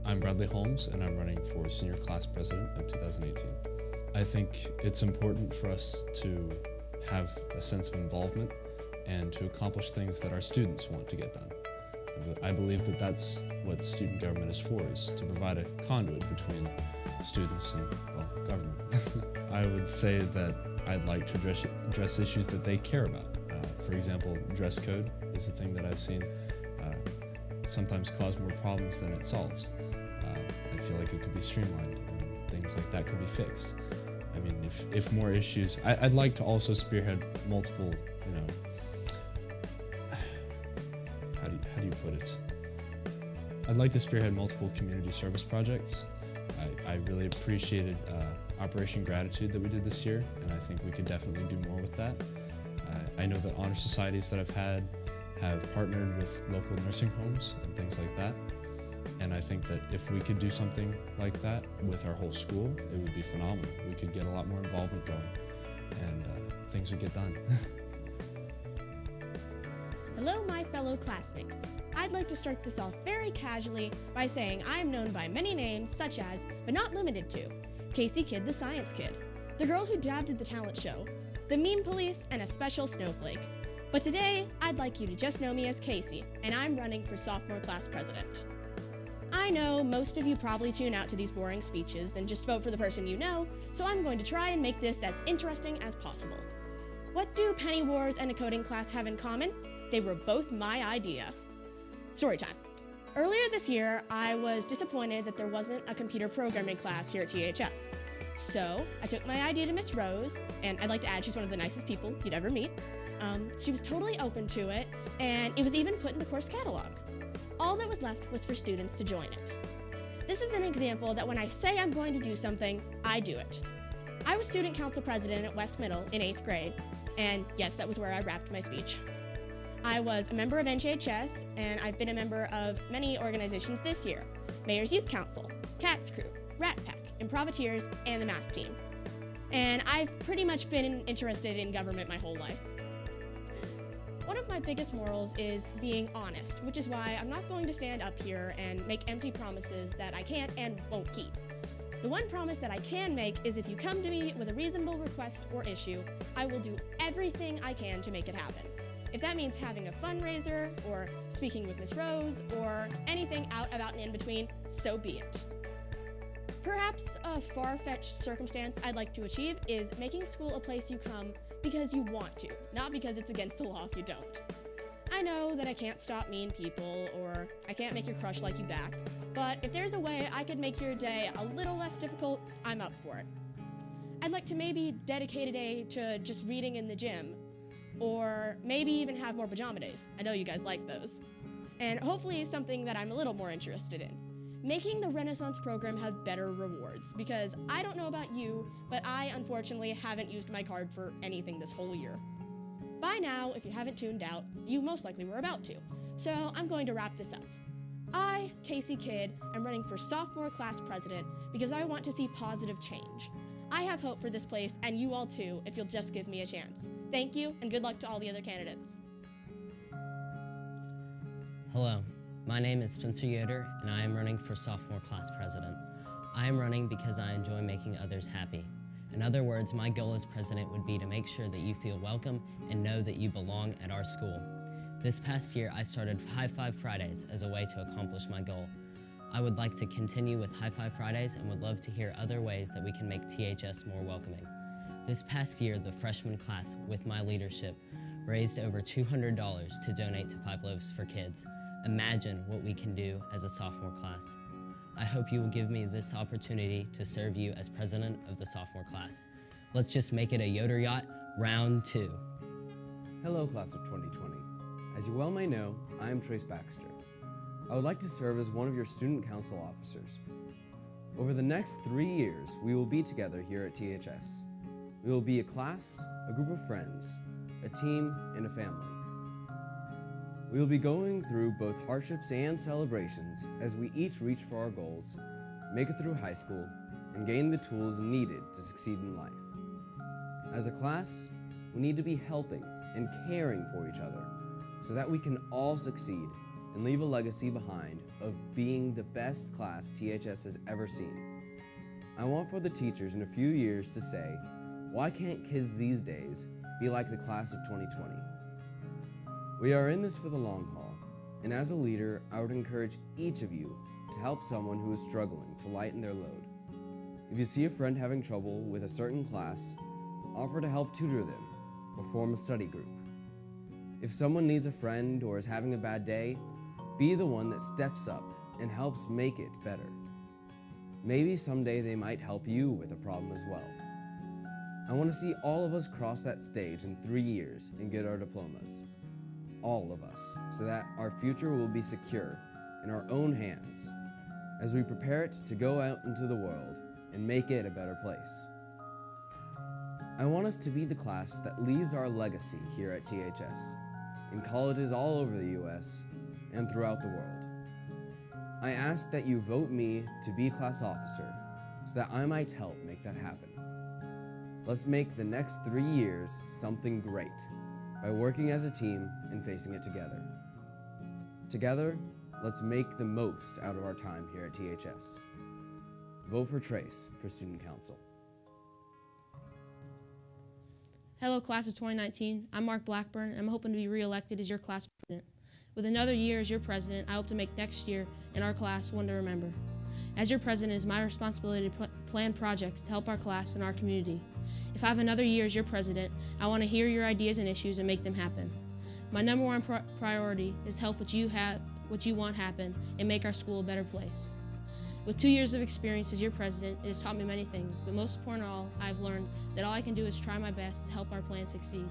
I'm Bradley Holmes, and I'm running for Senior Class President of 2018. I think it's important for us to have a sense of involvement and to accomplish things that our students want to get done. I believe that that's what student government is for, is to provide a conduit between students and, well, government. I would say that I'd like to address issues that they care about. For example, dress code is a thing that I've seen sometimes cause more problems than it solves. I feel like it could be streamlined and things like that could be fixed. I mean, if more issues, I'd like to also spearhead multiple, how do you put it? I'd like to spearhead multiple community service projects. I really appreciated Operation Gratitude that we did this year, and I think we could definitely do more with that. I know that honor societies that I've had have partnered with local nursing homes and things like that. And I think that if we could do something like that with our whole school, it would be phenomenal. We could get a lot more involvement going, and things would get done. Hello, my fellow classmates. I'd like to start this off very casually by saying I am known by many names such as, but not limited to, Casey Kidd the Science Kid, the girl who dabbed at the talent show, the meme police, and a special snowflake. But today, I'd like you to just know me as Casey, and I'm running for sophomore class president. I know most of you probably tune out to these boring speeches and just vote for the person you know, so I'm going to try and make this as interesting as possible. What do Penny Wars and a coding class have in common? They were both my idea. Story time. Earlier this year, I was disappointed that there wasn't a computer programming class here at THS. So I took my idea to Miss Rose, and I'd like to add she's one of the nicest people you'd ever meet. She was totally open to it, and it was even put in the course catalog. All that was left was for students to join it. This is an example that when I say I'm going to do something, I do it. I was student council president at West Middle in 8th grade, and yes, that was where I wrapped my speech. I was a member of NJHS, and I've been a member of many organizations this year: Mayor's Youth Council, Cats Crew, Rat Pack, Improvateers, and the Math Team. And I've pretty much been interested in government my whole life. One of my biggest morals is being honest, which is why I'm not going to stand up here and make empty promises that I can't and won't keep. The one promise that I can make is if you come to me with a reasonable request or issue, I will do everything I can to make it happen. If that means having a fundraiser, or speaking with Miss Rose, or anything out about and in between, so be it. Perhaps a far-fetched circumstance I'd like to achieve is making school a place you come because you want to, not because it's against the law if you don't. I know that I can't stop mean people, or I can't make your crush like you back, but if there's a way I could make your day a little less difficult, I'm up for it. I'd like to maybe dedicate a day to just reading in the gym, or maybe even have more pajama days. I know you guys like those. And hopefully something that I'm a little more interested in: making the Renaissance program have better rewards, because I don't know about you, but I unfortunately haven't used my card for anything this whole year. By now, if you haven't tuned out, you most likely were about to, so I'm going to wrap this up. I, Casey Kidd, am running for sophomore class president because I want to see positive change. I have hope for this place, and you all too, if you'll just give me a chance. Thank you, and good luck to all the other candidates. Hello. My name is Spencer Yoder, and I am running for sophomore class president. I am running because I enjoy making others happy. In other words, my goal as president would be to make sure that you feel welcome and know that you belong at our school. This past year, I started High Five Fridays as a way to accomplish my goal. I would like to continue with High Five Fridays and would love to hear other ways that we can make THS more welcoming. This past year, the freshman class, with my leadership, raised over $200 to donate to 5 Loaves for Kids. Imagine what we can do as a sophomore class. I hope you will give me this opportunity to serve you as president of the sophomore class. Let's just make it a Yoder Yacht round 2. Hello, class of 2020. As you well may know, I am Trace Baxter. I would like to serve as one of your student council officers. Over the next 3 years, we will be together here at THS. We will be a class, a group of friends, a team, and a family. We will be going through both hardships and celebrations as we each reach for our goals, make it through high school, and gain the tools needed to succeed in life. As a class, we need to be helping and caring for each other so that we can all succeed and leave a legacy behind of being the best class THS has ever seen. I want for the teachers in a few years to say, why can't kids these days be like the class of 2020? We are in this for the long haul, and as a leader, I would encourage each of you to help someone who is struggling to lighten their load. If you see a friend having trouble with a certain class, offer to help tutor them or form a study group. If someone needs a friend or is having a bad day, be the one that steps up and helps make it better. Maybe someday they might help you with a problem as well. I want to see all of us cross that stage in 3 years and get our diplomas. All of us, so that our future will be secure in our own hands as we prepare it to go out into the world and make it a better place. I want us to be the class that leaves our legacy here at THS, in colleges all over the US and throughout the world. I ask that you vote me to be class officer so that I might help make that happen. Let's make the next 3 years something great by working as a team and facing it together. Together, let's make the most out of our time here at THS. Vote for Trace for Student Council. Hello, class of 2019. I'm Mark Blackburn, and I'm hoping to be re-elected as your class president. With another year as your president, I hope to make next year in our class one to remember. As your president, it is my responsibility to plan projects to help our class and our community. If I have another year as your president, I want to hear your ideas and issues and make them happen. My number one priority is to help what you want happen and make our school a better place. With 2 years of experience as your president, it has taught me many things, but most important of all, I've learned that all I can do is try my best to help our plan succeed.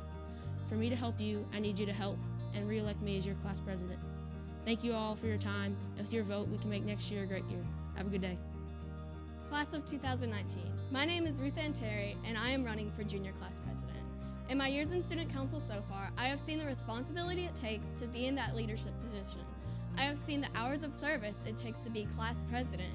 For me to help you, I need you to help and re-elect me as your class president. Thank you all for your time, and with your vote, we can make next year a great year. Have a good day. Class of 2019. My name is Ruth Ann Terry, and I am running for junior class president. In my years in student council so far, I have seen the responsibility it takes to be in that leadership position. I have seen the hours of service it takes to be class president,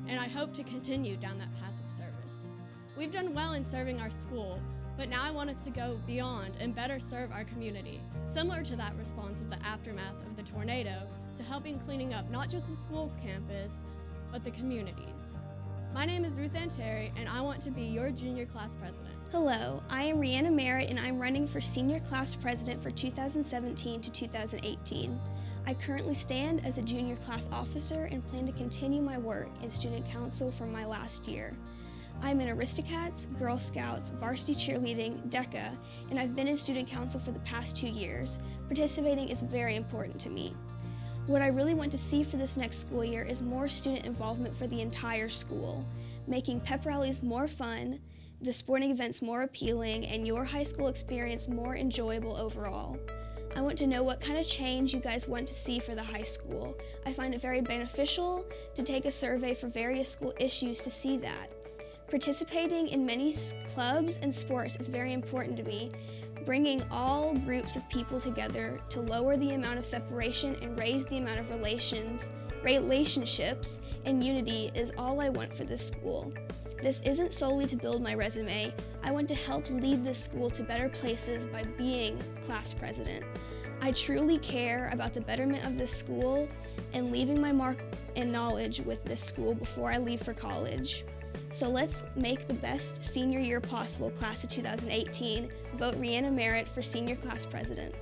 and I hope to continue down that path of service. We've done well in serving our school, but now I want us to go beyond and better serve our community, similar to that response of the aftermath of the tornado, to helping cleaning up not just the school's campus, but the communities. My name is Ruth Ann Terry, and I want to be your junior class president. Hello, I am Rihanna Merritt, and I'm running for senior class president for 2017 to 2018. I currently stand as a junior class officer and plan to continue my work in student council from my last year. I'm in Aristocats, Girl Scouts, varsity cheerleading, DECA, and I've been in student council for the past 2 years. Participating is very important to me. What I really want to see for this next school year is more student involvement for the entire school, making pep rallies more fun, the sporting events more appealing, and your high school experience more enjoyable overall. I want to know what kind of change you guys want to see for the high school. I find it very beneficial to take a survey for various school issues to see that. Participating in many clubs and sports is very important to me. Bringing all groups of people together to lower the amount of separation and raise the amount of relationships and unity is all I want for this school. This isn't solely to build my resume. I want to help lead this school to better places by being class president. I truly care about the betterment of this school and leaving my mark and knowledge with this school before I leave for college. So let's make the best senior year possible, class of 2018. Vote Rihanna Merritt for senior class president.